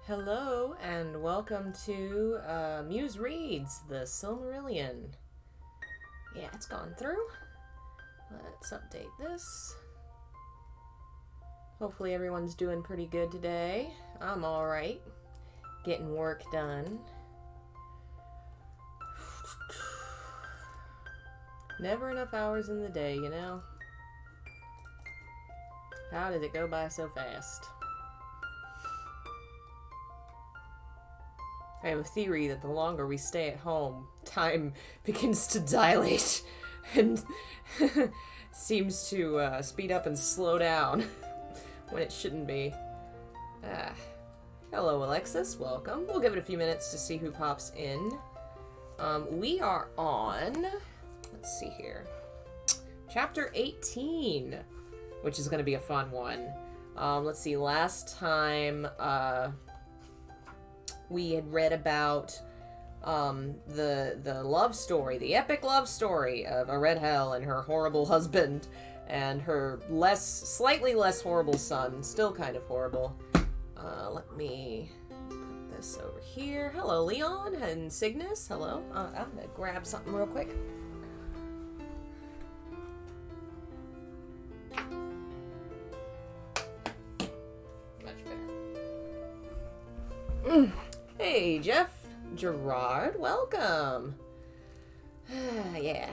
Hello and welcome to Muse Reads, the Silmarillion. Yeah, it's gone through. Let's update this. Hopefully everyone's doing pretty good today. I'm alright. Getting work done. Never enough hours in the day, you know? How did it go by so fast? I have a theory that the longer we stay at home, time begins to dilate and seems to speed up and slow down when it shouldn't be. Hello, Alexis. Welcome. We'll give it a few minutes to see who pops in. We are on, let's see here, Chapter 18, which is going to be a fun one. Let's see, last time, we had read about the love story, the epic love story of a red hell and her horrible husband and her slightly less horrible son, still kind of horrible. Let me put this over here. Hello, Leon and Cygnus. Hello. I'm gonna grab something real quick. Much better. Hey, Jeff. Gerard, welcome. Yeah.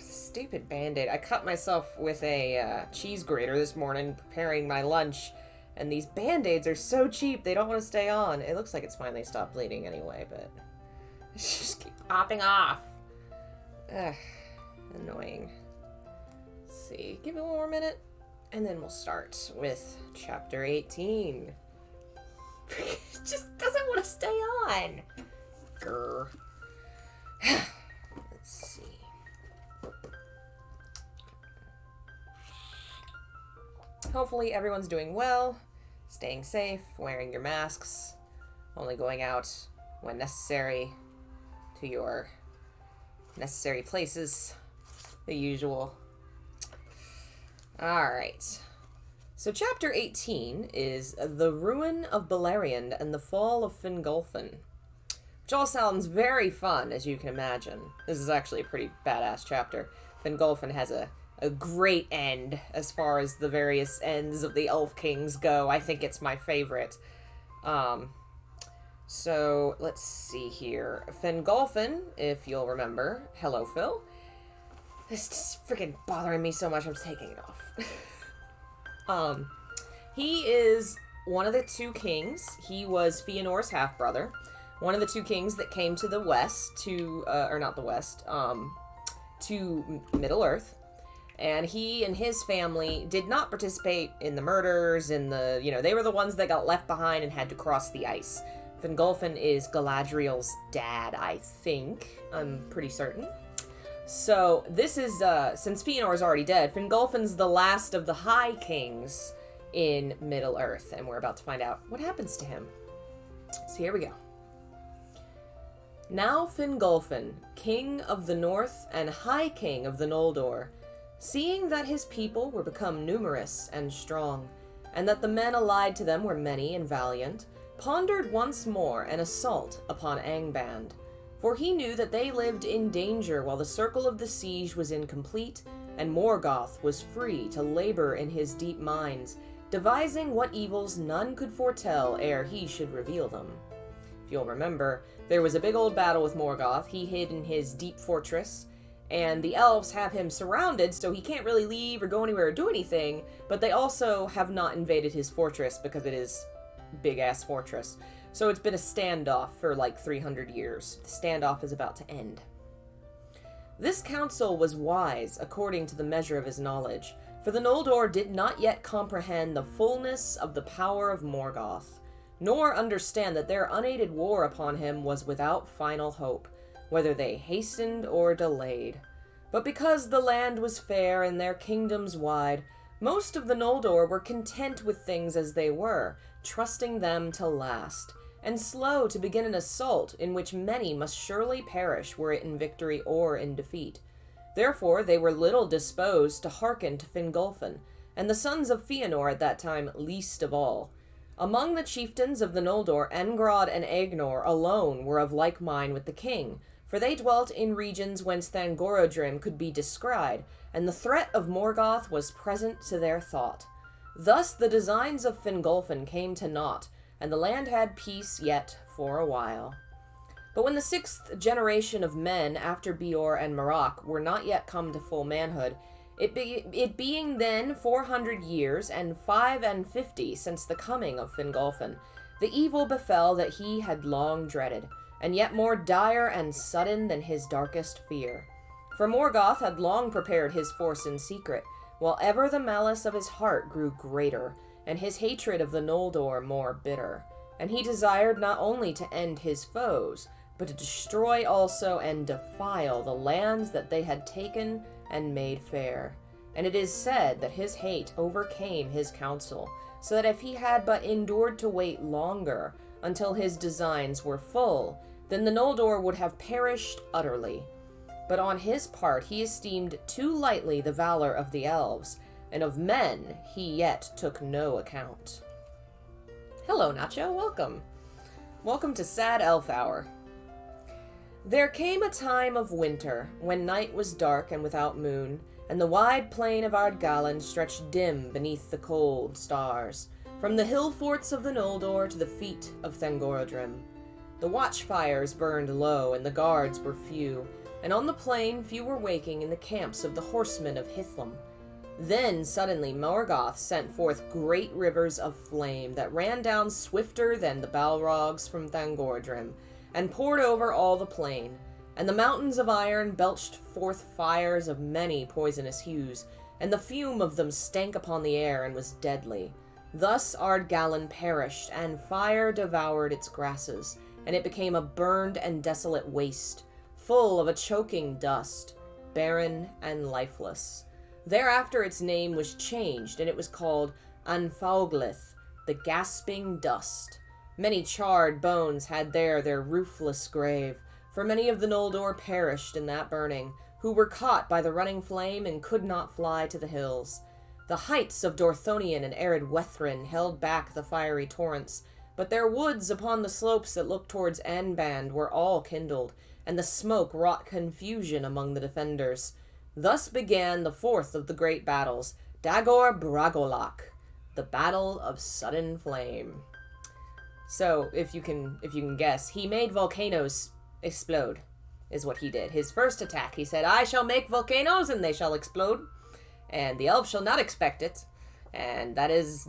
Stupid Band-Aid. I cut myself with a cheese grater this morning preparing my lunch, and these Band-Aids are so cheap, they don't want to stay on. It looks like it's finally stopped bleeding anyway, but it just keep popping off. Annoying. Let's see. Give it one more minute, and then we'll start with Chapter 18. It just doesn't want to stay on. Grr. Let's see. Hopefully everyone's doing well, staying safe, wearing your masks, only going out when necessary to your necessary places, the usual. Alright. So Chapter 18 is The Ruin of Beleriand and the Fall of Fingolfin, which all sounds very fun, as you can imagine. This is actually a pretty badass chapter. Fingolfin has a great end as far as the various ends of the Elf Kings go. I think it's my favorite. So let's see here. Fingolfin, if you'll remember. Hello, Phil. This is freaking bothering me so much, I'm taking it off. He is one of the two kings. He was Fëanor's half-brother. One of the two kings that came to the west to Middle-earth. And he and his family did not participate in the murders, they were the ones that got left behind and had to cross the ice. Fingolfin is Galadriel's dad, I think. I'm pretty certain. So, this is, since Fëanor is already dead, Fingolfin's the last of the High Kings in Middle-earth, and we're about to find out what happens to him. So here we go. Now Fingolfin, king of the north and High King of the Noldor, seeing that his people were become numerous and strong, and that the men allied to them were many and valiant, pondered once more an assault upon Angband. For he knew that they lived in danger while the circle of the siege was incomplete, and Morgoth was free to labor in his deep mines, devising what evils none could foretell ere he should reveal them. If you'll remember, there was a big old battle with Morgoth. He hid in his deep fortress, and the elves have him surrounded, so he can't really leave or go anywhere or do anything, but they also have not invaded his fortress because it is a big-ass fortress. So it's been a standoff for like 300 years. The standoff is about to end. This counsel was wise according to the measure of his knowledge, for the Noldor did not yet comprehend the fullness of the power of Morgoth, nor understand that their unaided war upon him was without final hope, whether they hastened or delayed. But because the land was fair and their kingdoms wide, most of the Noldor were content with things as they were, trusting them to last, and slow to begin an assault in which many must surely perish were it in victory or in defeat. Therefore they were little disposed to hearken to Fingolfin, and the sons of Fëanor at that time least of all. Among the chieftains of the Noldor, Engrod and Egnor alone were of like mind with the king, for they dwelt in regions whence Thangorodrim could be descried, and the threat of Morgoth was present to their thought. Thus the designs of Fingolfin came to naught, and the land had peace yet for a while. But when the 6th generation of men after Beor and Marach were not yet come to full manhood, it being then 400 years and 55 since the coming of Fingolfin, the evil befell that he had long dreaded, and yet more dire and sudden than his darkest fear. For Morgoth had long prepared his force in secret, while ever the malice of his heart grew greater, and his hatred of the Noldor more bitter. And he desired not only to end his foes, but to destroy also and defile the lands that they had taken and made fair. And it is said that his hate overcame his counsel, so that if he had but endured to wait longer until his designs were full, then the Noldor would have perished utterly. But on his part he esteemed too lightly the valor of the elves, and of men he yet took no account. Hello, Nacho, welcome. Welcome to Sad Elf Hour. There came a time of winter, when night was dark and without moon, and the wide plain of Ardgallen stretched dim beneath the cold stars, from the hill forts of the Noldor to the feet of Thangorodrim. The watchfires burned low, and the guards were few, and on the plain few were waking in the camps of the horsemen of Hithlum. Then suddenly Morgoth sent forth great rivers of flame that ran down swifter than the Balrogs from Thangorodrim, and poured over all the plain, and the mountains of iron belched forth fires of many poisonous hues, and the fume of them stank upon the air and was deadly. Thus Ardgallen perished, and fire devoured its grasses, and it became a burned and desolate waste, full of a choking dust, barren and lifeless. Thereafter its name was changed, and it was called Anfauglith, the gasping dust. Many charred bones had there their roofless grave, for many of the Noldor perished in that burning, who were caught by the running flame and could not fly to the hills. The heights of Dorthonion and arid Wethrin held back the fiery torrents, but their woods upon the slopes that looked towards Angband were all kindled, and the smoke wrought confusion among the defenders. Thus began the 4th of the great battles, Dagor Bragolach, the Battle of Sudden Flame. So, if you can guess, he made volcanoes explode, is what he did. His first attack, he said, I shall make volcanoes and they shall explode, and the elves shall not expect it. And that is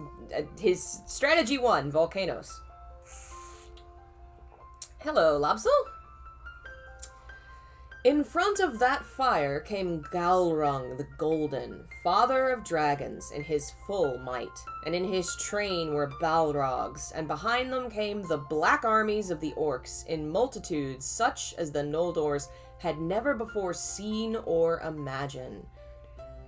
his strategy 1, volcanoes. Hello, Lobsel. In front of that fire came Galrung the Golden, father of dragons, in his full might, and in his train were Balrogs, and behind them came the black armies of the orcs, in multitudes such as the Noldors had never before seen or imagined.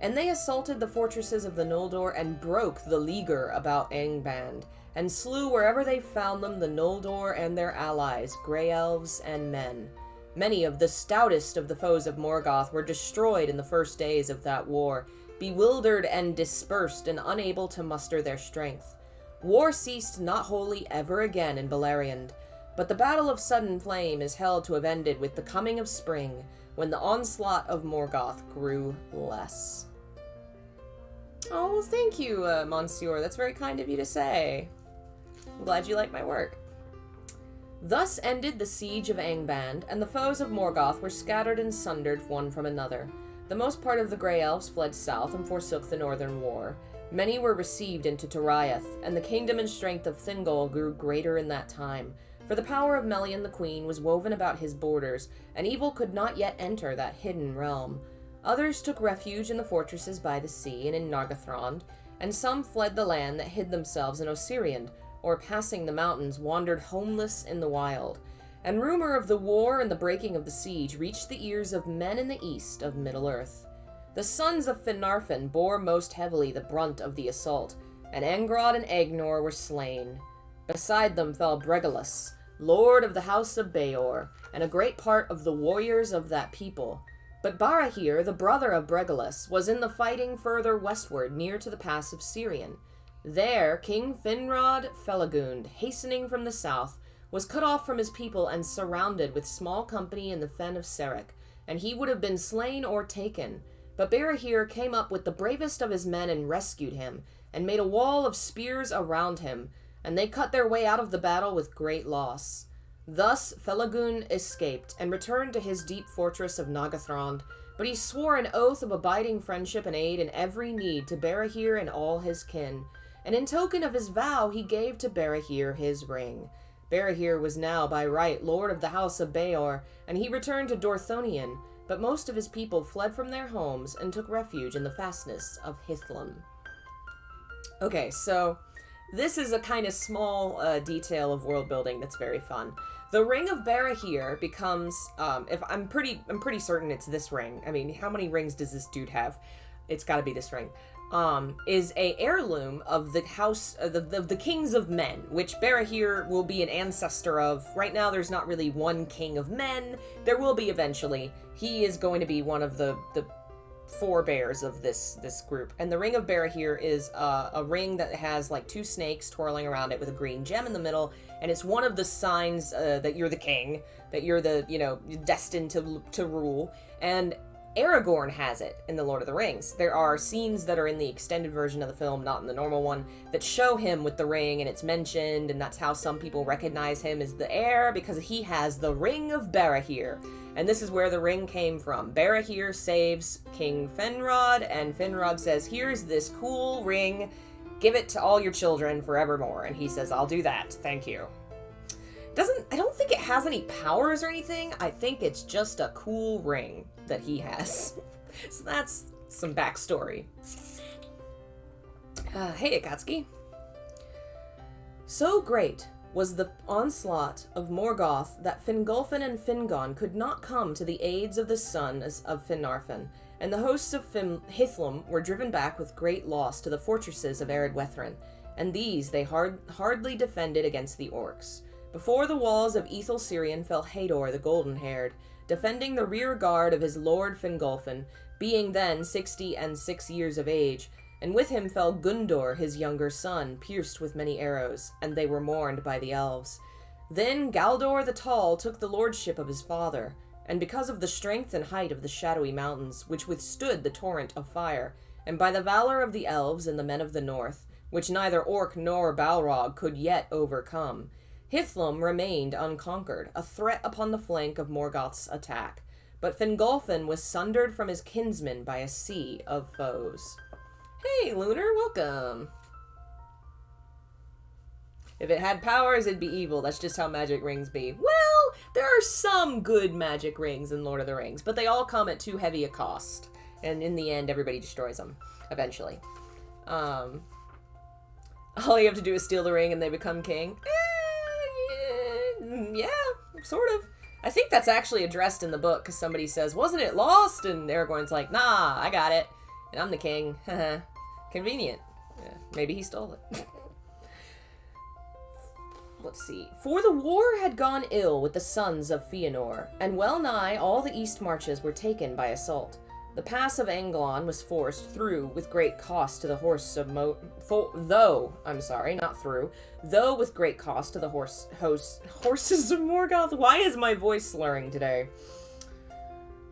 And they assaulted the fortresses of the Noldor and broke the leaguer about Angband, and slew wherever they found them the Noldor and their allies, grey elves and men. Many of the stoutest of the foes of Morgoth were destroyed in the first days of that war, bewildered and dispersed and unable to muster their strength. War ceased not wholly ever again in Beleriand, but the Battle of Sudden Flame is held to have ended with the coming of spring, when the onslaught of Morgoth grew less. Oh, well, thank you, Monsieur. That's very kind of you to say. I'm glad you like my work. Thus ended the siege of Angband, and the foes of Morgoth were scattered and sundered one from another. The most part of the Grey Elves fled south and forsook the northern war. Many were received into Toriath, and the kingdom and strength of Thingol grew greater in that time. For the power of Melian the Queen was woven about his borders, and evil could not yet enter that hidden realm. Others took refuge in the fortresses by the sea and in Nargothrond, and some fled the land that hid themselves in Osiriand, or passing the mountains wandered homeless in the wild. And rumor of the war and the breaking of the siege reached the ears of men in the east of Middle-earth. The sons of Finarfin bore most heavily the brunt of the assault, and Angrod and Egnor were slain. Beside them fell Bregelus, lord of the house of Beor, and a great part of the warriors of that people. But Barahir, the brother of Bregelus, was in the fighting further westward, near to the pass of Sirion. There, King Finrod Felagund, hastening from the south, was cut off from his people and surrounded with small company in the fen of Serek, and he would have been slain or taken. But Barahir came up with the bravest of his men and rescued him, and made a wall of spears around him, and they cut their way out of the battle with great loss. Thus Felagund escaped, and returned to his deep fortress of Nagathrond, but he swore an oath of abiding friendship and aid in every need to Barahir and all his kin, and in token of his vow he gave to Barahir his ring. Barahir was now by right lord of the house of Beor, and he returned to Dorthonion, but most of his people fled from their homes and took refuge in the fastness of Hithlum. Okay, so this is a kind of small detail of world building that's very fun. The Ring of Barahir becomes, if I'm pretty certain it's this ring. I mean, how many rings does this dude have? It's got to be this ring. Is a heirloom of the house of the kings of men, which Barahir will be an ancestor of. Right now, there's not really one king of men. There will be eventually. He is going to be one of the forebears of this group. And the Ring of Barahir is a ring that has like two snakes twirling around it with a green gem in the middle, and it's one of the signs that you're the king, that you're the, destined to rule. And Aragorn has it in The Lord of the Rings. There are scenes that are in the extended version of the film, not in the normal one, that show him with the ring, and it's mentioned, and that's how some people recognize him as the heir, because he has the Ring of Barahir. And this is where the ring came from. Barahir saves King Finrod, and Finrod says, here's this cool ring, give it to all your children forevermore. And he says, I'll do that, thank you. I don't think it has any powers or anything. I think it's just a cool ring that he has. So that's some backstory. Hey, Akatsuki. So great was the onslaught of Morgoth that Fingolfin and Fingon could not come to the aids of the son of Finarfin, and the hosts of Hithlum were driven back with great loss to the fortresses of Eredwethren, and these they hardly defended against the orcs. Before the walls of Ethel Sirion fell Hador the Golden-Haired, defending the rear guard of his lord Fingolfin, being then 66 years of age, and with him fell Gundor his younger son, pierced with many arrows, and they were mourned by the elves. Then Galdor the Tall took the lordship of his father, and because of the strength and height of the shadowy mountains, which withstood the torrent of fire, and by the valor of the elves and the men of the north, which neither Orc nor Balrog could yet overcome, Hithlum remained unconquered, a threat upon the flank of Morgoth's attack, but Fingolfin was sundered from his kinsmen by a sea of foes. Hey, Lunar, welcome! If it had powers, it'd be evil. That's just how magic rings be. Well, there are some good magic rings in Lord of the Rings, but they all come at too heavy a cost. And in the end, everybody destroys them, eventually. All you have to do is steal the ring and they become king. Yeah, sort of. I think that's actually addressed in the book, because somebody says, wasn't it lost? And Aragorn's like, nah, I got it. And I'm the king. Convenient. Yeah, maybe he stole it. Let's see. For the war had gone ill with the sons of Fëanor, and well nigh all the east marches were taken by assault. The pass of Anglon was forced through with great cost to the horse of though with great cost to the horses of Morgoth. Why is my voice slurring today?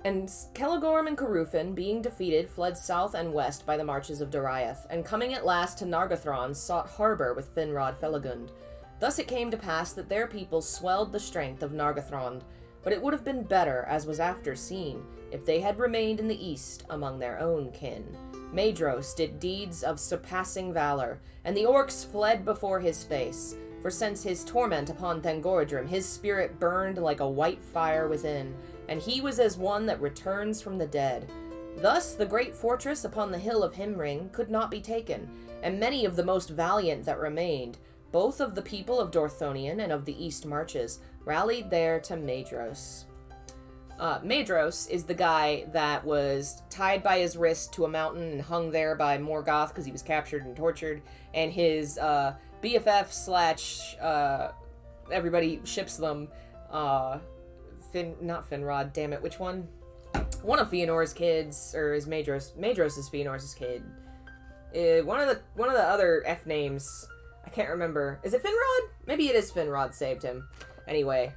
And Celegorm and Carufin, being defeated, fled south and west by the marches of Doriath, and coming at last to Nargothrond, sought harbor with Finrod Felagund. Thus it came to pass that their people swelled the strength of Nargothrond, but it would have been better, as was after seen, if they had remained in the east among their own kin. Maedhros did deeds of surpassing valor, and the orcs fled before his face, for since his torment upon Thangorodrim, his spirit burned like a white fire within, and he was as one that returns from the dead. Thus the great fortress upon the hill of Himring could not be taken, and many of the most valiant that remained, both of the people of Dorthonion and of the east marches, rallied there to Maedhros. Maedhros is the guy that was tied by his wrist to a mountain and hung there by Morgoth because he was captured and tortured, and his BFF slash everybody ships them, not Finrod, damn it, which one? One of Fëanor's kids, or is Maedhros is Fëanor's kid. One of the other F names, I can't remember. Is it Finrod? Maybe it is Finrod saved him. Anyway,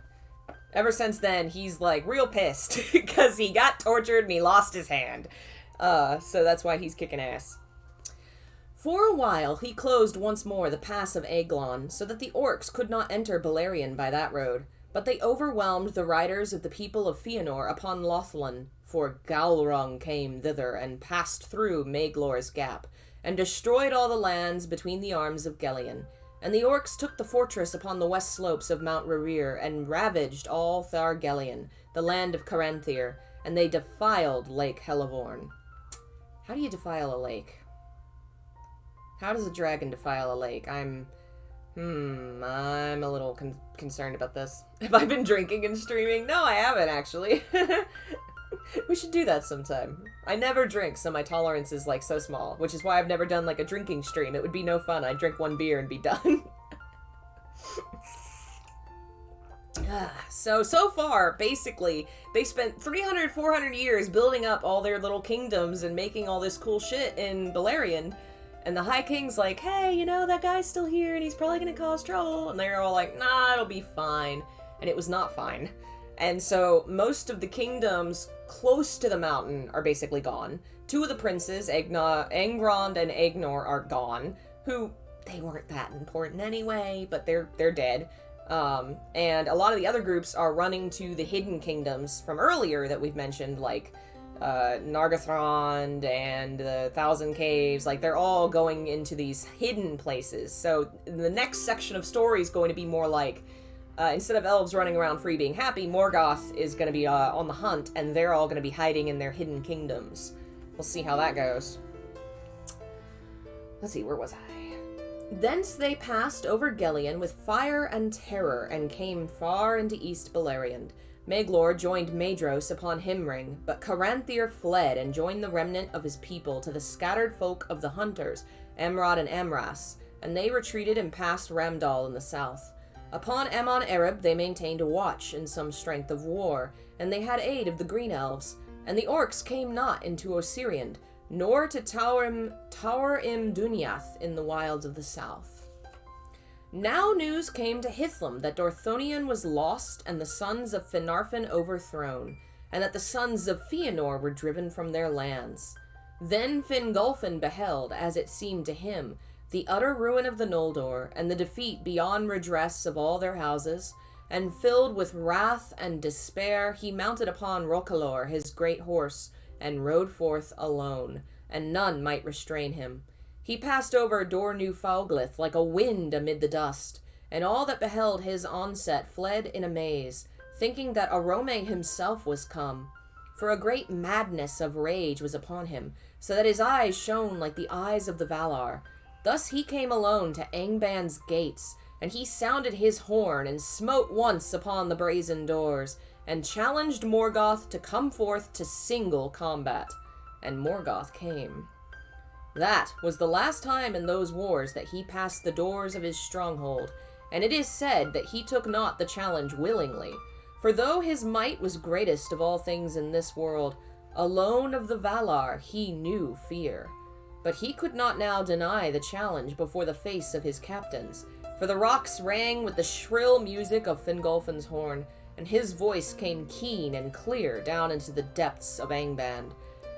ever since then, he's, like, real pissed because he got tortured and he lost his hand. So that's why he's kicking ass. For a while, he closed once more the pass of Aeglon, so that the orcs could not enter Beleriand by that road, but they overwhelmed the riders of the people of Fëanor upon Lothlin, for Gaulrung came thither and passed through Maglor's Gap, and destroyed all the lands between the arms of Gelion. And the orcs took the fortress upon the west slopes of Mount Rerir, and ravaged all Thargelion, the land of Caranthir, and they defiled Lake Helivorn. How do you defile a lake? How does a dragon defile a lake? I'm a little concerned about this. Have I been drinking and streaming? No, I haven't, actually. We should do that sometime. I never drink, so my tolerance is, like, so small, which is why I've never done, like, a drinking stream. It would be no fun. I'd drink one beer and be done. So far, basically, they spent 300, 400 years building up all their little kingdoms and making all this cool shit in Beleriand. And the High King's like, hey, you know, that guy's still here and he's probably gonna cause trouble. And they're all like, nah, it'll be fine. And it was not fine. And so most of the kingdoms close to the mountain are basically gone. Two of the princes, Angrond and Aegnor, are gone. Who, they weren't that important anyway, but they're dead. And a lot of the other groups are running to the hidden kingdoms from earlier that we've mentioned, like Nargothrond and the Thousand Caves. Like, they're all going into these hidden places. So the next section of story is going to be more like, instead of elves running around free being happy, Morgoth is going to be on the hunt, and they're all going to be hiding in their hidden kingdoms. We'll see how that goes. Let's see, where was I? Thence they passed over Gelion with fire and terror, and came far into East Beleriand. Maglor joined Maedhros upon Himring, but Caranthir fled and joined the remnant of his people to the scattered folk of the hunters, Amrod and Amras, and they retreated and passed Ramdal in the south. Upon Amon Ereb they maintained a watch in some strength of war, and they had aid of the green elves, and the orcs came not into Osiriand, nor to Tower Im Dunyath in the wilds of the south. Now news came to Hithlum that Dorthonion was lost and the sons of Finarfin overthrown, and that the sons of Fëanor were driven from their lands. Then Fingolfin beheld, as it seemed to him, the utter ruin of the Noldor, and the defeat beyond redress of all their houses, and filled with wrath and despair, he mounted upon Rokalor, his great horse, and rode forth alone, and none might restrain him. He passed over Dor New Fauglith like a wind amid the dust, and all that beheld his onset fled in amaze, thinking that Arome himself was come. For a great madness of rage was upon him, so that his eyes shone like the eyes of the Valar. Thus he came alone to Angband's gates, and he sounded his horn, and smote once upon the brazen doors, and challenged Morgoth to come forth to single combat. And Morgoth came. That was the last time in those wars that he passed the doors of his stronghold, and it is said that he took not the challenge willingly. For though his might was greatest of all things in this world, alone of the Valar he knew fear. But he could not now deny the challenge before the face of his captains, for the rocks rang with the shrill music of Fingolfin's horn, and his voice came keen and clear down into the depths of Angband.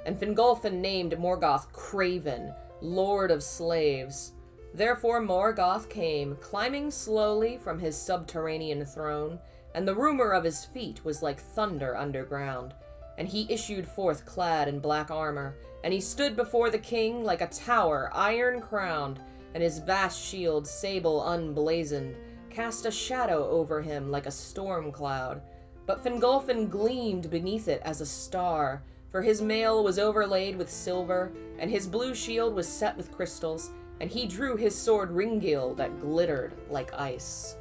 And Fingolfin named Morgoth Craven, Lord of Slaves. Therefore Morgoth came, climbing slowly from his subterranean throne, and the rumor of his feet was like thunder underground. And he issued forth clad in black armor, and he stood before the king like a tower iron-crowned, and his vast shield, sable unblazoned, cast a shadow over him like a storm cloud. But Fingolfin gleamed beneath it as a star, for his mail was overlaid with silver, and his blue shield was set with crystals, and he drew his sword Ringil that glittered like ice.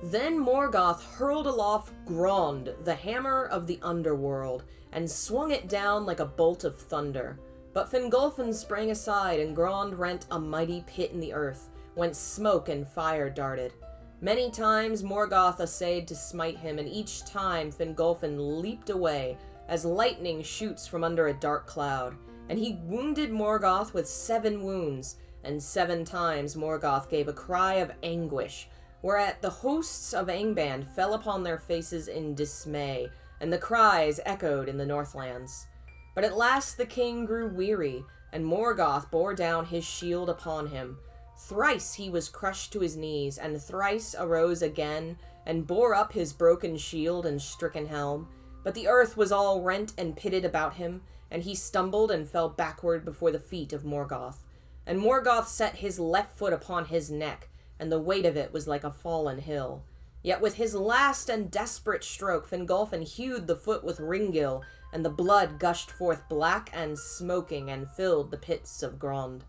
Then Morgoth hurled aloft Grond, the hammer of the underworld, and swung it down like a bolt of thunder. But Fingolfin sprang aside, and Grond rent a mighty pit in the earth, whence smoke and fire darted. Many times Morgoth essayed to smite him, and each time Fingolfin leaped away, as lightning shoots from under a dark cloud. And he wounded Morgoth with 7 wounds, and 7 times Morgoth gave a cry of anguish, whereat the hosts of Angband fell upon their faces in dismay, and the cries echoed in the Northlands. But at last the king grew weary, and Morgoth bore down his shield upon him. Thrice he was crushed to his knees, and thrice arose again, and bore up his broken shield and stricken helm. But the earth was all rent and pitted about him, and he stumbled and fell backward before the feet of Morgoth. And Morgoth set his left foot upon his neck, and the weight of it was like a fallen hill. Yet with his last and desperate stroke Fingolfin hewed the foot with Ringil, and the blood gushed forth black and smoking, and filled the pits of Grond.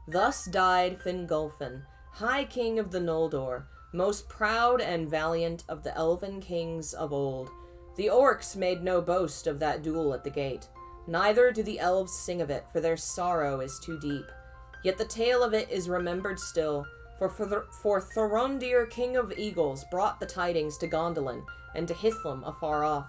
Thus died Fingolfin, High King of the Noldor, most proud and valiant of the elven kings of old. The orcs made no boast of that duel at the gate. Neither do the elves sing of it, for their sorrow is too deep. Yet the tale of it is remembered still, for Thorondir, King of Eagles, brought the tidings to Gondolin, and to Hithlum afar off.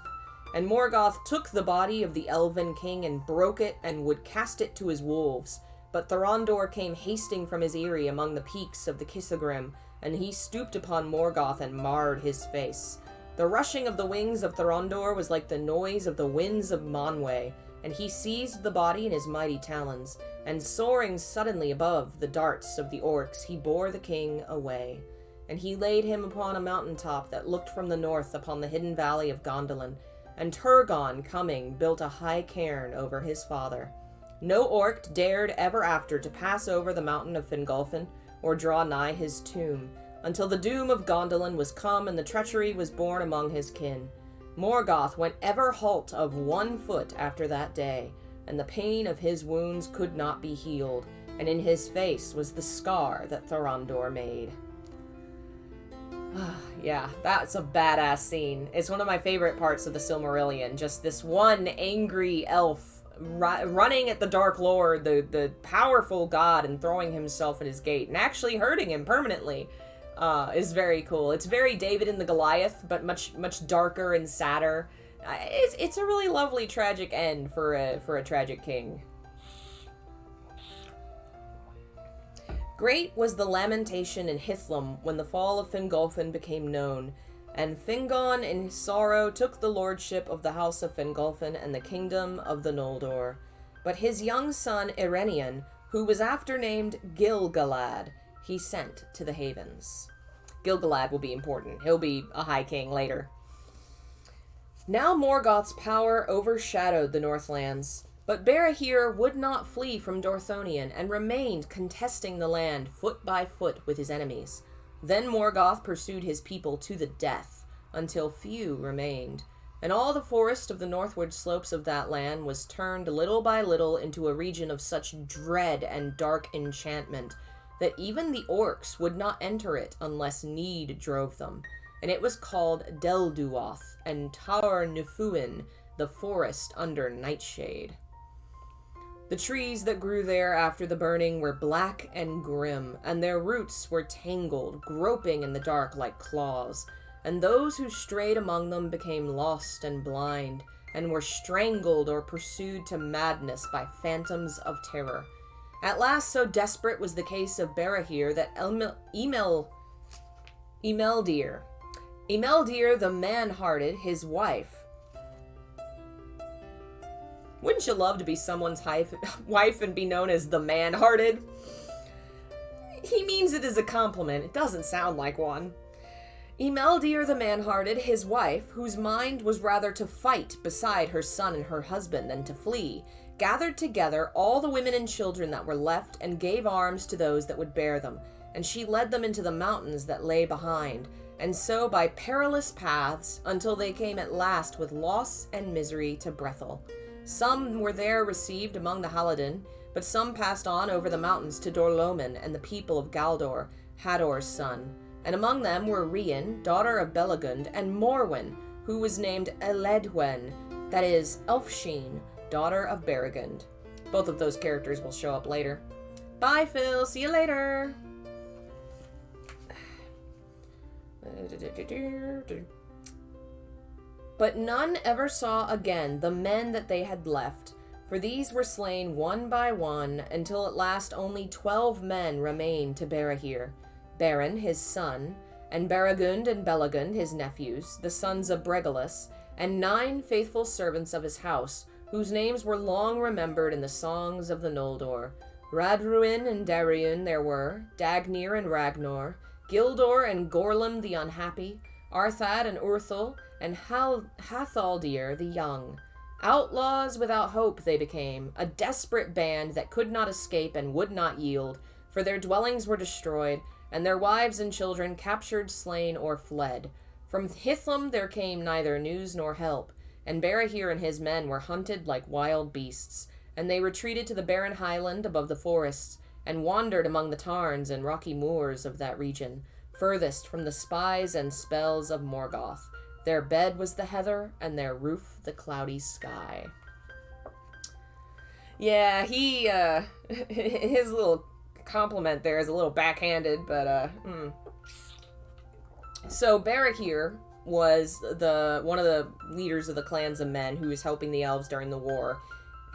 And Morgoth took the body of the elven king and broke it, and would cast it to his wolves. But Thorondir came hasting from his eyrie among the peaks of the Kissagrim, and he stooped upon Morgoth and marred his face. The rushing of the wings of Thorondir was like the noise of the winds of Manwë, and he seized the body in his mighty talons, and soaring suddenly above the darts of the orcs, he bore the king away. And he laid him upon a mountain top that looked from the north upon the hidden valley of Gondolin, and Turgon, coming, built a high cairn over his father. No orc dared ever after to pass over the mountain of Fingolfin, or draw nigh his tomb, until the doom of Gondolin was come and the treachery was born among his kin. Morgoth went ever halt of 1 foot after that day, and the pain of his wounds could not be healed, and in his face was the scar that Thorondir made. Yeah, that's a badass scene. It's one of my favorite parts of the Silmarillion, just this one angry elf running at the Dark Lord, the powerful god, and throwing himself at his gate, and actually hurting him permanently. Is very cool. It's very David and the Goliath, but much darker and sadder. It's a really lovely tragic end for a tragic king. Great was the lamentation in Hithlum when the fall of Fingolfin became known, and Fingon in his sorrow took the lordship of the house of Fingolfin and the kingdom of the Noldor. But his young son Irenion, who was after named Gil-galad, he sent to the Havens. Gil-galad will be important. He'll be a high king later. Now Morgoth's power overshadowed the Northlands, but Barahir would not flee from Dorthonion and remained contesting the land foot by foot with his enemies. Then Morgoth pursued his people to the death, until few remained, and all the forest of the northward slopes of that land was turned little by little into a region of such dread and dark enchantment that even the orcs would not enter it unless need drove them, and it was called Delduoth and Taur Nufuin, the forest under Nightshade. The trees that grew there after the burning were black and grim, and their roots were tangled, groping in the dark like claws, and those who strayed among them became lost and blind, and were strangled or pursued to madness by phantoms of terror. At last, so desperate was the case of Barahir that Imeldir the man-hearted, his wife. Wouldn't you love to be someone's wife and be known as the man-hearted? He means it as a compliment. It doesn't sound like one. Imeldir the man-hearted, his wife, whose mind was rather to fight beside her son and her husband than to flee, gathered together all the women and children that were left and gave arms to those that would bear them, and she led them into the mountains that lay behind, and so by perilous paths until they came at last with loss and misery to Brethil. Some were there received among the Haladin, but some passed on over the mountains to Dorloman and the people of Galdor, Hador's son. And among them were Rian, daughter of Belagund, and Morwen, who was named Eledwen, that is, Elfsheen, daughter of Baragund. Both of those characters will show up later. Bye, Phil. See you later. But none ever saw again the men that they had left, for these were slain one by one, until at last only 12 men remained to Barahir, Beren his son, and Baragund and Belagund his nephews, the sons of Bregalus, and 9 faithful servants of his house, whose names were long remembered in the songs of the Noldor. Radruin and Dariun there were, Dagnir and Ragnar, Gildor and Gorlam the unhappy, Arthad and Urthul, and Hathaldir the young. Outlaws without hope they became, a desperate band that could not escape and would not yield, for their dwellings were destroyed, and their wives and children captured, slain, or fled. From Hithlum there came neither news nor help, and Barahir and his men were hunted like wild beasts, and they retreated to the barren highland above the forests, and wandered among the tarns and rocky moors of that region, furthest from the spies and spells of Morgoth. Their bed was the heather, and their roof the cloudy sky. Yeah, his little compliment there is a little backhanded, but, So, Barahir was one of the leaders of the clans of men who was helping the elves during the war,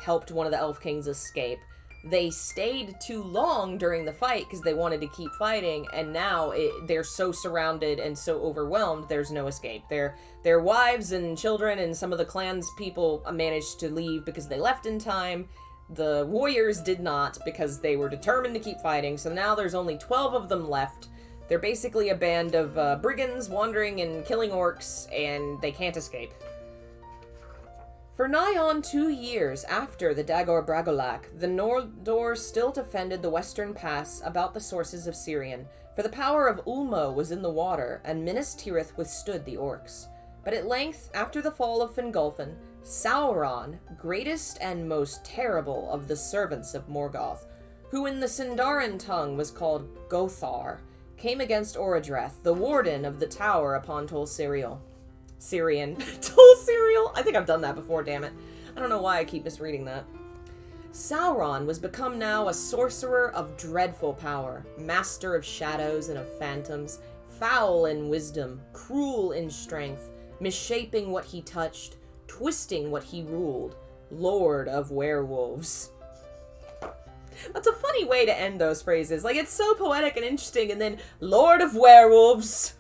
helped one of the elf kings escape. They stayed too long during the fight because they wanted to keep fighting, and now they're so surrounded and so overwhelmed, there's no escape. Their wives and children and some of the clan's people managed to leave because they left in time. The warriors did not because they were determined to keep fighting, so now there's only 12 of them left. They're basically a band of brigands wandering and killing orcs, and they can't escape. For nigh on 2 years after the Dagor Bragolak, the Noldor still defended the western pass about the sources of Sirion, for the power of Ulmo was in the water, and Minas Tirith withstood the orcs. But at length, after the fall of Fingolfin, Sauron, greatest and most terrible of the servants of Morgoth, who in the Sindarin tongue was called Gothar, came against Orodreth, the warden of the tower upon Tol Sirion. Tol Sirion? I think I've done that before, damn it. I don't know why I keep misreading that. Sauron was become now a sorcerer of dreadful power, master of shadows and of phantoms, foul in wisdom, cruel in strength, misshaping what he touched, twisting what he ruled, lord of werewolves. That's a funny way to end those phrases. Like, it's so poetic and interesting, and then, Lord of Werewolves.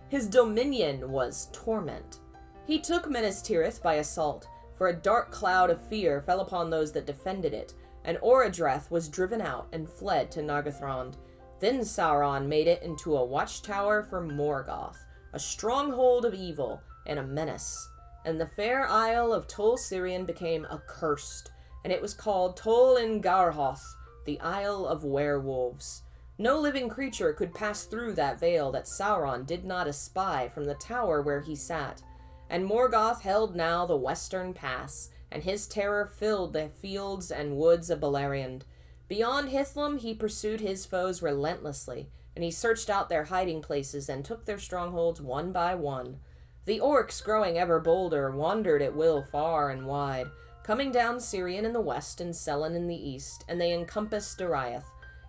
His dominion was torment. He took Minas Tirith by assault, for a dark cloud of fear fell upon those that defended it, and Orodreth was driven out and fled to Nargothrond. Then Sauron made it into a watchtower for Morgoth, a stronghold of evil and a menace. And the fair isle of Tol Sirion became accursed, and it was called Tol Ingarhoth, the Isle of Werewolves. No living creature could pass through that veil that Sauron did not espy from the tower where he sat. And Morgoth held now the western pass, and his terror filled the fields and woods of Beleriand. Beyond Hithlum he pursued his foes relentlessly, and he searched out their hiding places and took their strongholds one by one. The orcs, growing ever bolder, wandered at will far and wide, coming down Sirion in the west and Selen in the east, and they encompassed Dariath.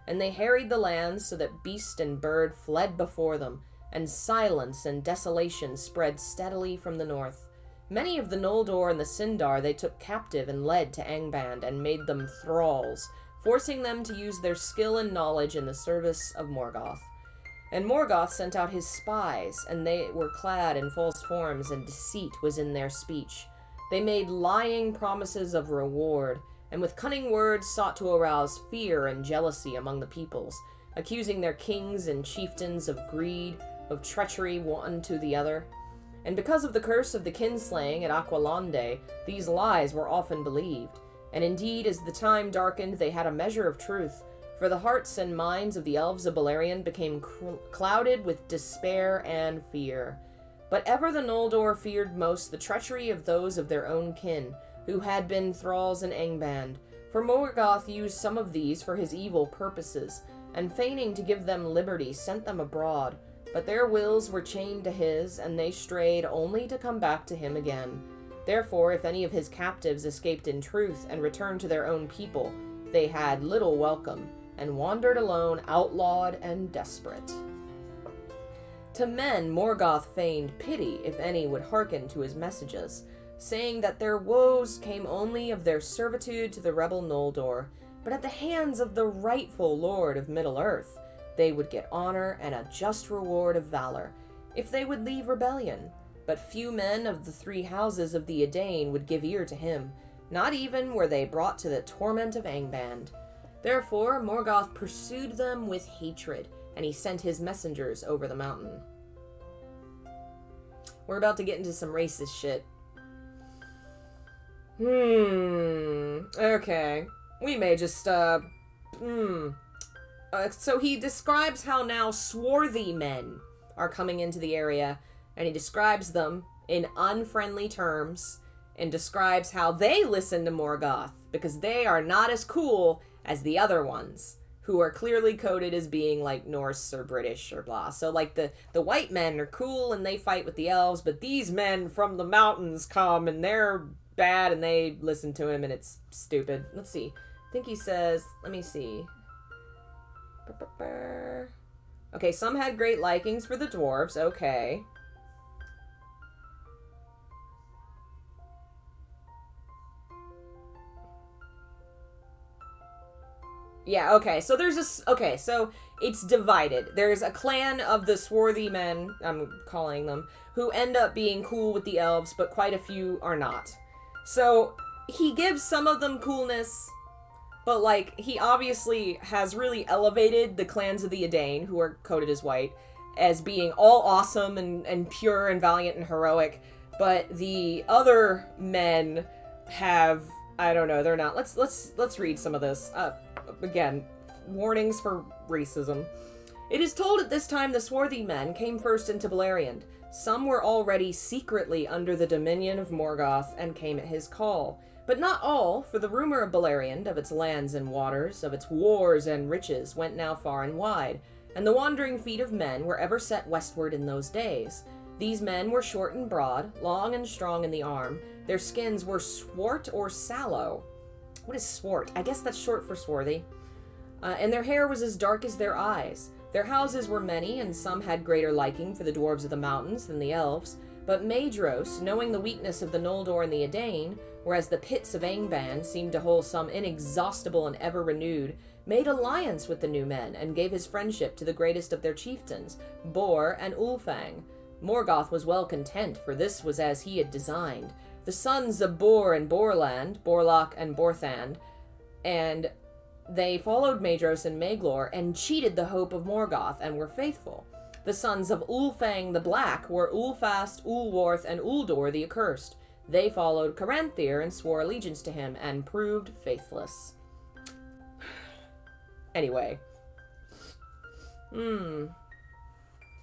And they harried the lands so that beast and bird fled before them, and silence and desolation spread steadily from the north. Many of the Noldor and the Sindar they took captive and led to Angband and made them thralls, forcing them to use their skill and knowledge in the service of Morgoth. And Morgoth sent out his spies, and they were clad in false forms, and deceit was in their speech. They made lying promises of reward, and with cunning words sought to arouse fear and jealousy among the peoples, accusing their kings and chieftains of greed, of treachery one to the other. And because of the curse of the kinslaying at Aqualonde, these lies were often believed. And indeed, as the time darkened, they had a measure of truth, for the hearts and minds of the elves of Beleriand became clouded with despair and fear. But ever the Noldor feared most the treachery of those of their own kin, who had been thralls in Angband, for Morgoth used some of these for his evil purposes, and feigning to give them liberty sent them abroad, but their wills were chained to his, and they strayed only to come back to him again. Therefore, if any of his captives escaped in truth and returned to their own people, they had little welcome, and wandered alone, outlawed and desperate. To men, Morgoth feigned pity if any would hearken to his messages, saying that their woes came only of their servitude to the rebel Noldor, but at the hands of the rightful Lord of Middle-earth, they would get honor and a just reward of valor, if they would leave rebellion. But few men of the three houses of the Edain would give ear to him, not even were they brought to the torment of Angband. Therefore Morgoth pursued them with hatred, and he sent his messengers over the mountain. We're about to get into some racist shit. Okay. We may just, so he describes how now swarthy men are coming into the area, and he describes them in unfriendly terms, and describes how they listen to Morgoth, because they are not as cool as the other ones, who are clearly coded as being, like, Norse or British or blah. So, like, the white men are cool and they fight with the elves, but these men from the mountains come and they're bad and they listen to him and it's stupid. Let's see. I think he says, let me see. Okay, some had great likings for the dwarves. Okay. Yeah, okay, so there's so it's divided. There's a clan of the swarthy men, I'm calling them, who end up being cool with the elves, but quite a few are not. So, he gives some of them coolness, but, like, he obviously has really elevated the clans of the Edain, who are coded as white, as being all awesome and pure and valiant and heroic, but the other men have, I don't know, they're not. Let's read some of this. Again, warnings for racism. It is told at this time the swarthy men came first into Beleriand. Some were already secretly under the dominion of Morgoth and came at his call. But not all, for the rumor of Beleriand, of its lands and waters, of its wars and riches, went now far and wide, and the wandering feet of men were ever set westward in those days. These men were short and broad, long and strong in the arm. Their skins were swart or sallow. What is swart? I guess that's short for swarthy. And their hair was as dark as their eyes. Their houses were many, and some had greater liking for the dwarves of the mountains than the elves. But Maedhros, knowing the weakness of the Noldor and the Edain, whereas the pits of Angband seemed to hold some inexhaustible and ever-renewed, made alliance with the new men, and gave his friendship to the greatest of their chieftains, Bor and Ulfang. Morgoth was well content, for this was as he had designed. The sons of Bor and Borland, Borlok and Borthand, and they followed Maedhros and Maglor and cheated the hope of Morgoth and were faithful. The sons of Ulfang the Black were Ulfast, Ulwarth, and Uldor the Accursed. They followed Caranthir and swore allegiance to him and proved faithless. Anyway.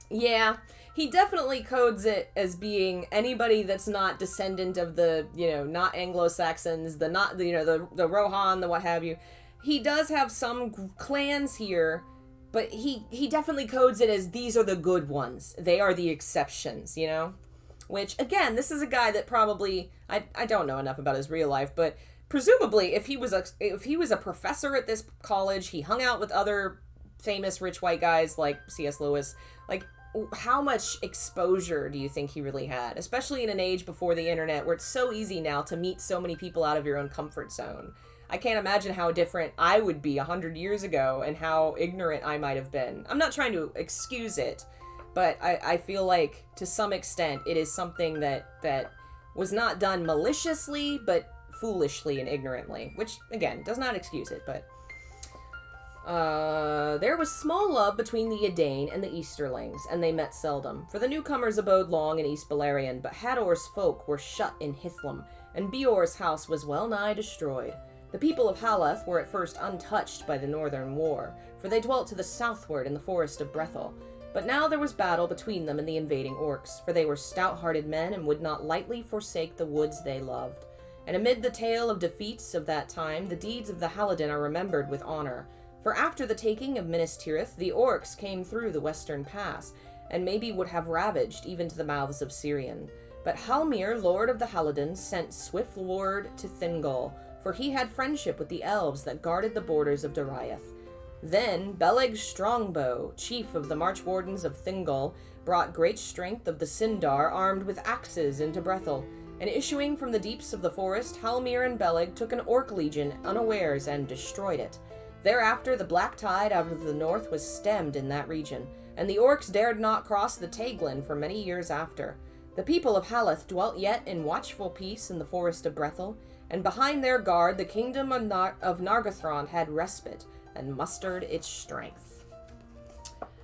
Yeah, he definitely codes it as being anybody that's not descendant of the, not Anglo-Saxons, the Rohan, the what have you. He does have some clans here, but he definitely codes it as these are the good ones. They are the exceptions, Which, again, this is a guy that probably, I don't know enough about his real life, but presumably if he was a professor at this college, he hung out with other famous rich white guys like C.S. Lewis, like, how much exposure do you think he really had? Especially in an age before the internet where it's so easy now to meet so many people out of your own comfort zone. I can't imagine how different I would be 100 years ago and how ignorant I might have been. I'm not trying to excuse it, but I feel like to some extent it is something that was not done maliciously, but foolishly and ignorantly, which, again, does not excuse it, but... there was small love between the Edain and the Easterlings, and they met seldom, for the newcomers abode long in East Beleriand, but Hador's folk were shut in Hithlum, and Beor's house was well nigh destroyed. The people of Halath were at first untouched by the Northern War, for they dwelt to the southward in the forest of Brethil. But now there was battle between them and the invading orcs, for they were stout-hearted men and would not lightly forsake the woods they loved. And amid the tale of defeats of that time, the deeds of the Haladin are remembered with honor. For after the taking of Minas Tirith, the orcs came through the western pass, and maybe would have ravaged even to the mouths of Sirion. But Halmir, lord of the Haladin, sent swift word to Thingol, for he had friendship with the elves that guarded the borders of Doriath. Then Beleg Strongbow, chief of the March Wardens of Thingol, brought great strength of the Sindar armed with axes into Brethil, and issuing from the deeps of the forest, Halmir and Beleg took an orc legion unawares and destroyed it. Thereafter the black tide out of the north was stemmed in that region, and the orcs dared not cross the Taglin for many years after. The people of Haleth dwelt yet in watchful peace in the forest of Brethil, and behind their guard the kingdom of Nargothrond had respite, and mustered its strength.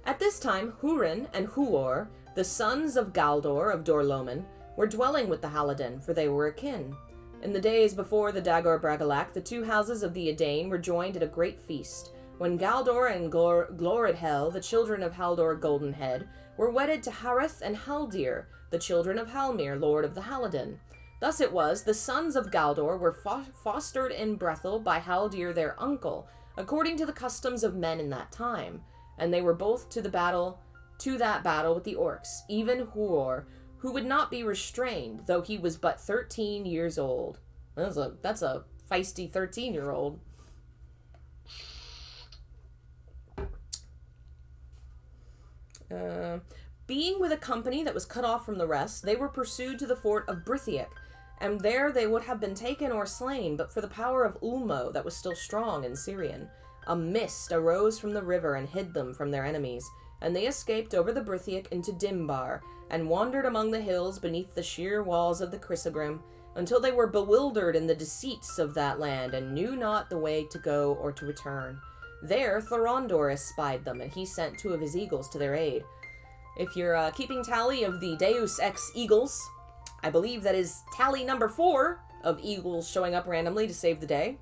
At this time, Hurin and Huor, the sons of Galdor of Dorloman, were dwelling with the Halidin, for they were akin. In the days before the Dagor Bragalak, the two houses of the Edain were joined at a great feast, when Galdor and Gloridhel, the children of Haldor Goldenhead, were wedded to Harith and Haldir, the children of Halmir, lord of the Halidin. Thus it was, the sons of Galdor were fostered in Brethil by Haldir their uncle, according to the customs of men in that time, and they were both to that battle with the orcs, even Huor, who would not be restrained, though he was but 13 years old. That's a feisty 13-year-old. Being with a company that was cut off from the rest, they were pursued to the fort of Brithiac, and there they would have been taken or slain, but for the power of Ulmo that was still strong in Syrian. A mist arose from the river and hid them from their enemies, and they escaped over the Brithiac into Dimbar, and wandered among the hills beneath the sheer walls of the Chrysogrim, until they were bewildered in the deceits of that land, and knew not the way to go or to return. There Thorondor espied them, and he sent 2 of his eagles to their aid. If you're keeping tally of the Deus Ex Eagles, I believe that is tally number 4 of eagles showing up randomly to save the day.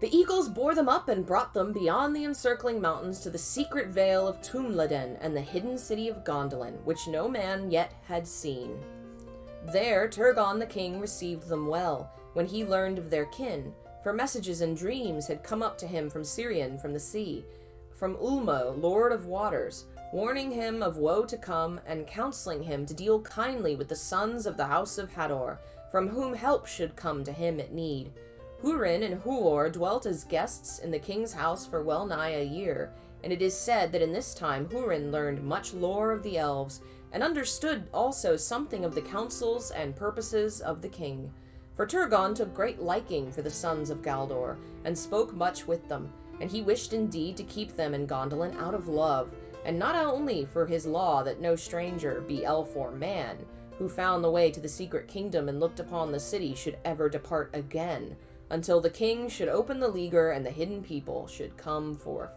The eagles bore them up and brought them beyond the encircling mountains to the secret vale of Tumladen and the hidden city of Gondolin, which no man yet had seen. There Turgon the king received them well, when he learned of their kin, for messages and dreams had come up to him from Syrian from the sea, from Ulmo, lord of waters, warning him of woe to come, and counseling him to deal kindly with the sons of the house of Hador, from whom help should come to him at need. Hurin and Huor dwelt as guests in the king's house for well nigh a year, and it is said that in this time Hurin learned much lore of the elves, and understood also something of the counsels and purposes of the king. For Turgon took great liking for the sons of Galdor, and spoke much with them, and he wished indeed to keep them in Gondolin out of love, and not only for his law that no stranger, be elf or man, who found the way to the secret kingdom and looked upon the city should ever depart again, until the king should open the leaguer and the hidden people should come forth.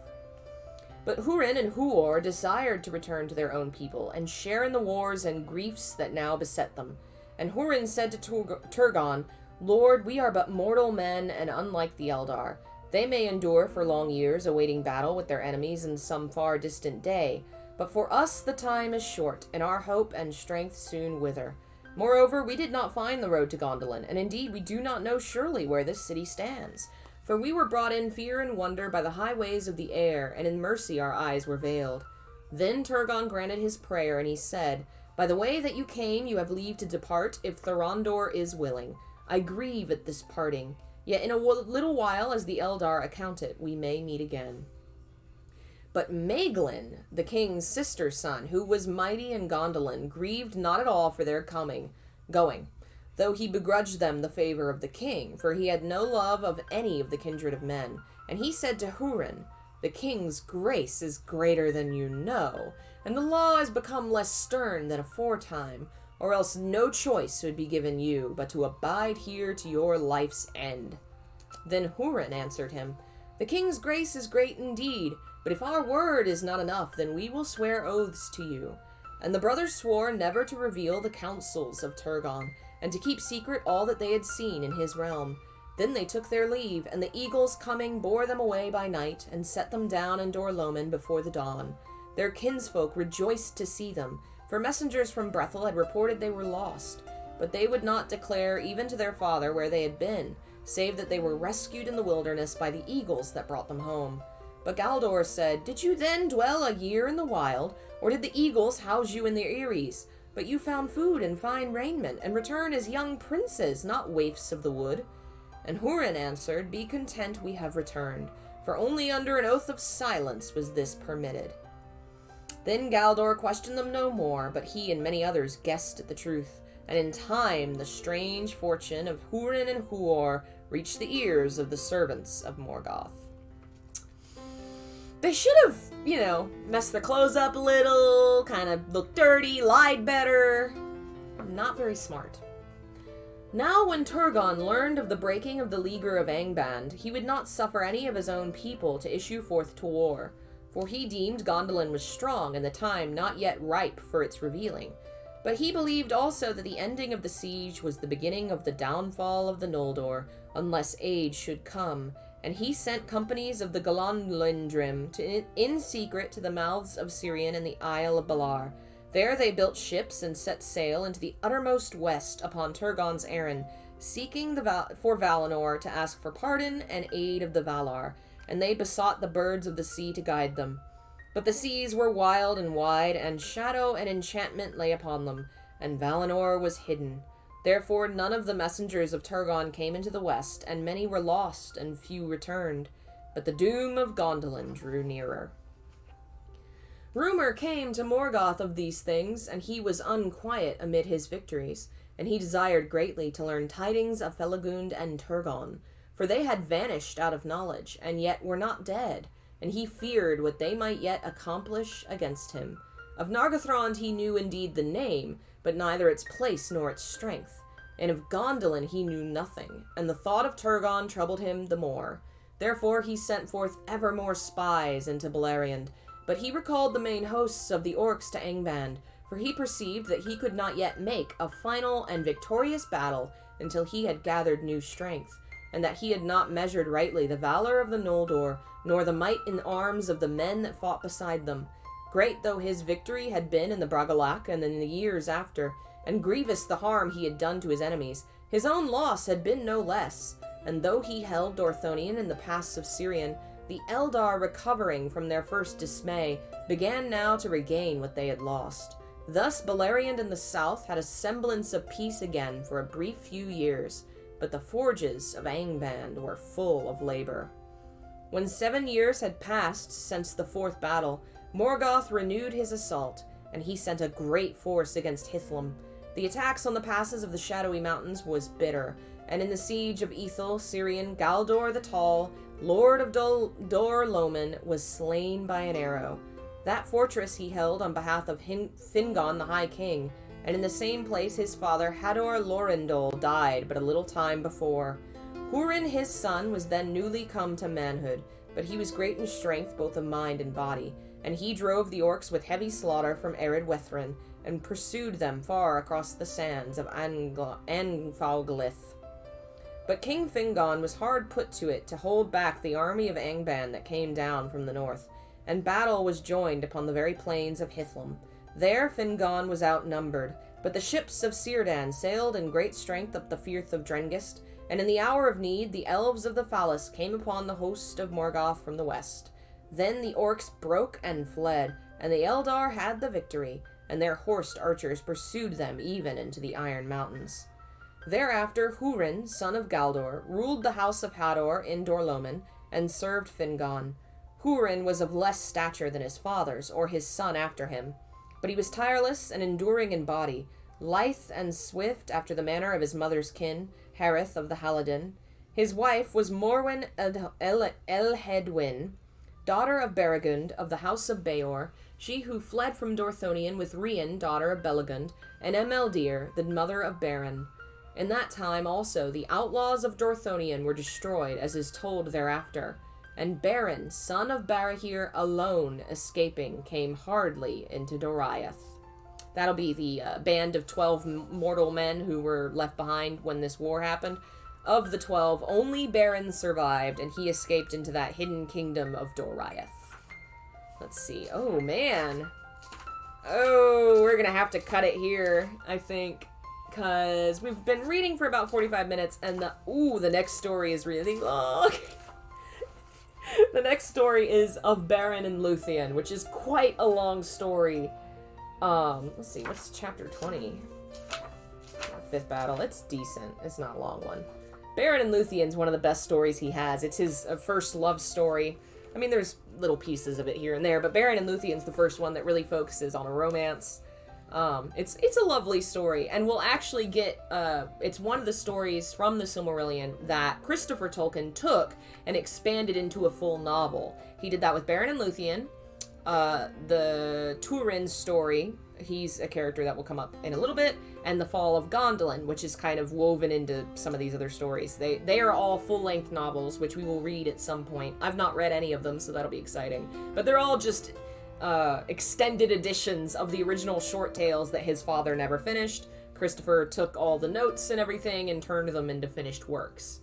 But Hurin and Huor desired to return to their own people, and share in the wars and griefs that now beset them. And Hurin said to Turgon, Lord, we are but mortal men, and unlike the Eldar. They may endure for long years, awaiting battle with their enemies in some far distant day, but for us the time is short, and our hope and strength soon wither. Moreover, we did not find the road to Gondolin, and indeed we do not know surely where this city stands. For we were brought in fear and wonder by the highways of the air, and in mercy our eyes were veiled. Then Turgon granted his prayer, and he said, By the way that you came you have leave to depart, if Thorondor is willing. I grieve at this parting. Yet in a little while, as the Eldar account it, we may meet again. But Maeglin, the king's sister's son, who was mighty in Gondolin, grieved not at all for their going, though he begrudged them the favor of the king, for he had no love of any of the kindred of men. And he said to Hurin, The king's grace is greater than you know, and the law has become less stern than aforetime, or else no choice would be given you, but to abide here to your life's end. Then Hurin answered him, The king's grace is great indeed, but if our word is not enough, then we will swear oaths to you. And the brothers swore never to reveal the counsels of Turgon, and to keep secret all that they had seen in his realm. Then they took their leave, and the eagles coming bore them away by night, and set them down in Dorloman before the dawn. Their kinsfolk rejoiced to see them, for messengers from Brethil had reported they were lost, but they would not declare even to their father where they had been, save that they were rescued in the wilderness by the eagles that brought them home. But Galdor said, Did you then dwell a year in the wild, or did the eagles house you in their eyries? But you found food and fine raiment, and returned as young princes, not waifs of the wood. And Hurin answered, Be content we have returned, for only under an oath of silence was this permitted. Then Galdor questioned them no more, but he and many others guessed at the truth, and in time the strange fortune of Hurin and Huor reached the ears of the servants of Morgoth. They should have, messed their clothes up a little, kind of looked dirty, lied better. Not very smart. Now when Turgon learned of the breaking of the leaguer of Angband, he would not suffer any of his own people to issue forth to war, for he deemed Gondolin was strong and the time not yet ripe for its revealing. But he believed also that the ending of the siege was the beginning of the downfall of the Noldor, unless age should come, and he sent companies of the Galandlindrim in secret to the mouths of Sirion and the Isle of Balar. There they built ships and set sail into the uttermost west upon Turgon's errand, seeking for Valinor to ask for pardon and aid of the Valar, and they besought the birds of the sea to guide them. But the seas were wild and wide, and shadow and enchantment lay upon them, and Valinor was hidden. Therefore none of the messengers of Turgon came into the west, and many were lost, and few returned. But the doom of Gondolin drew nearer. Rumor came to Morgoth of these things, and he was unquiet amid his victories, and he desired greatly to learn tidings of Felagund and Turgon, for they had vanished out of knowledge, and yet were not dead, and he feared what they might yet accomplish against him. Of Nargothrond he knew indeed the name, but neither its place nor its strength, and of Gondolin he knew nothing, and the thought of Turgon troubled him the more. Therefore he sent forth ever more spies into Beleriand, but he recalled the main hosts of the orcs to Angband, for he perceived that he could not yet make a final and victorious battle until he had gathered new strength, and that he had not measured rightly the valor of the Noldor, nor the might in arms of the men that fought beside them. Great though his victory had been in the Bragollach and in the years after, and grievous the harm he had done to his enemies, his own loss had been no less, and though he held Dorthonion and the pass of Sirion, the Eldar, recovering from their first dismay, began now to regain what they had lost. Thus Beleriand in the south had a semblance of peace again for a brief few years, but the forges of Angband were full of labor. When 7 years had passed since the fourth battle, Morgoth renewed his assault, and he sent a great force against Hithlum. The attacks on the passes of the Shadowy Mountains was bitter, and in the siege of Ethel, Sirion, Galdor the Tall, Lord of Dor Loman, was slain by an arrow. That fortress he held on behalf of Fingon the High King, and in the same place his father Hador Lorindol died but a little time before. Hurin his son was then newly come to manhood, but he was great in strength both of mind and body, and he drove the orcs with heavy slaughter from Ered Wethrin, and pursued them far across the sands of Anfalgalith. But King Fingon was hard put to it to hold back the army of Angband that came down from the north, and battle was joined upon the very plains of Hithlum. There Fingon was outnumbered, but the ships of Círdan sailed in great strength up the Firth of Drengist, and in the hour of need the elves of the Phallus came upon the host of Morgoth from the west. Then the orcs broke and fled, and the Eldar had the victory, and their horsed archers pursued them even into the Iron Mountains. Thereafter Hurin, son of Galdor, ruled the house of Hador in Dorloman, and served Fingon. Hurin was of less stature than his fathers, or his son after him, but he was tireless and enduring in body, lithe and swift after the manner of his mother's kin, Harith of the Haladin. His wife was Morwen Elhedwin, daughter of Beregund of the house of Beor, she who fled from Dorthonion with Rian, daughter of Belegund, and Emeldir, the mother of Beren. In that time also the outlaws of Dorthonion were destroyed, as is told thereafter, and Beren, son of Barahir, alone escaping, came hardly into Doriath. That'll be the band of 12 mortal men who were left behind when this war happened. Of the 12, only Beren survived, and he escaped into that hidden kingdom of Doriath. Let's see. Oh, man. Oh, we're gonna have to cut it here, I think, because we've been reading for about 45 minutes, and the next story is really long. The next story is of Beren and Luthien, which is quite a long story. Let's see, what's chapter 20? Fifth battle. It's decent. It's not a long one. Beren and Luthien's one of the best stories he has. It's his first love story. I mean, there's little pieces of it here and there, but Beren and Luthien's the first one that really focuses on a romance. It's a lovely story, and we'll actually get, it's one of the stories from the Silmarillion that Christopher Tolkien took and expanded into a full novel. He did that with Beren and Luthien. The Turin story, he's a character that will come up in a little bit, and the Fall of Gondolin, which is kind of woven into some of these other stories. They are all full-length novels, which we will read at some point. I've not read any of them, so that'll be exciting. But they're all just extended editions of the original short tales that his father never finished. Christopher took all the notes and everything and turned them into finished works.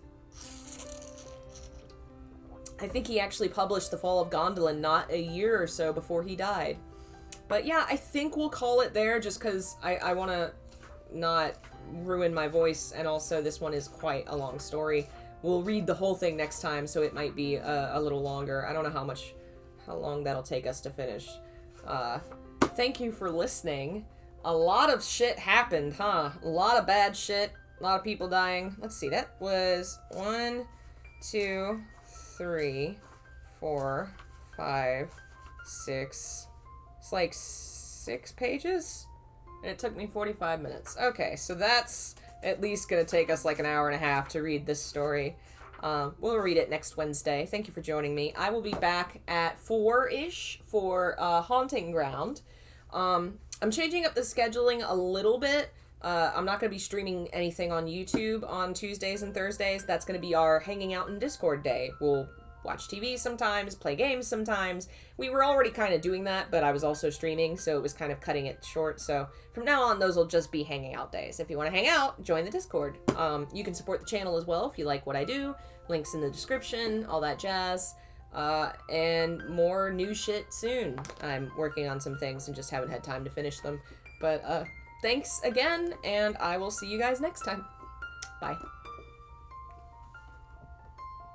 I think he actually published The Fall of Gondolin not a year or so before he died. But yeah, I think we'll call it there just because I want to not ruin my voice, and also this one is quite a long story. We'll read the whole thing next time, so it might be a little longer. I don't know how long that'll take us to finish. Thank you for listening. A lot of shit happened, huh? A lot of bad shit. A lot of people dying. Let's see, that was 1, 2, 3, 4, 5, 6. It's like 6 pages? And it took me 45 minutes. Okay, so that's at least gonna take us like an hour and a half to read this story. We'll read it next Wednesday. Thank you for joining me. I will be back at 4-ish for Haunting Ground. I'm changing up the scheduling a little bit. I'm not going to be streaming anything on YouTube on Tuesdays and Thursdays. That's going to be our hanging out in Discord day. We'll watch TV sometimes, play games sometimes. We were already kind of doing that, but I was also streaming, so it was kind of cutting it short. So from now on, those will just be hanging out days. If you want to hang out, join the Discord. You can support the channel as well if you like what I do. Links in the description, all that jazz. And more new shit soon. I'm working on some things and just haven't had time to finish them. But thanks again, and I will see you guys next time. Bye.